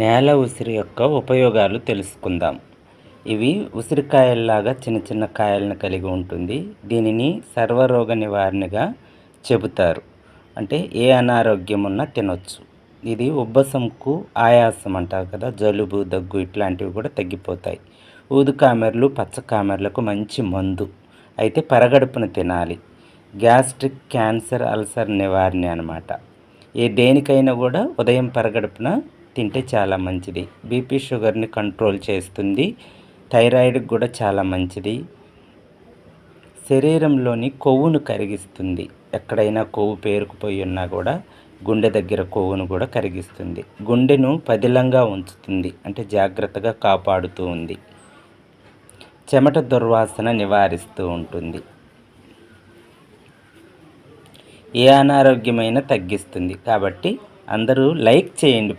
నేల ఉసిరి యొక్క ఉపయోగాలు తెలుసుకుందాం. ఇవి ఉసిరికాయల్లాగా చిన్న చిన్న కాయలను కలిగి ఉంటుంది. దీనిని సర్వరోగ నివారణగా చెబుతారు. అంటే ఏ అనారోగ్యం ఉన్నా తినొచ్చు. ఇది ఉబ్బసంకు ఆయాసం అంటారు కదా, జలుబు దగ్గు ఇట్లాంటివి కూడా తగ్గిపోతాయి. ఊదుకామెర్లు పచ్చకామెర్లకు మంచి మందు. అయితే పరగడుపున తినాలి. గ్యాస్ట్రిక్, క్యాన్సర్, అల్సర్ నివారణ అనమాట. దేనికైనా కూడా ఉదయం పరగడుపున తింటే చాలా మంచిది. బీపీ షుగర్ని కంట్రోల్ చేస్తుంది. థైరాయిడ్కి కూడా చాలా మంచిది. శరీరంలోని కొవ్వును కరిగిస్తుంది. ఎక్కడైనా కొవ్వు పేరుకుపోయి ఉన్నా కూడా గుండె దగ్గర కొవ్వును కూడా కరిగిస్తుంది. గుండెను పదిలంగా ఉంచుతుంది, అంటే జాగ్రత్తగా కాపాడుతూ ఉంది. చెమట దుర్వాసన నివారిస్తూ ఉంటుంది. ఏ అనారోగ్యమైనా తగ్గిస్తుంది. కాబట్టి అందరూ లైక్ చేయండి.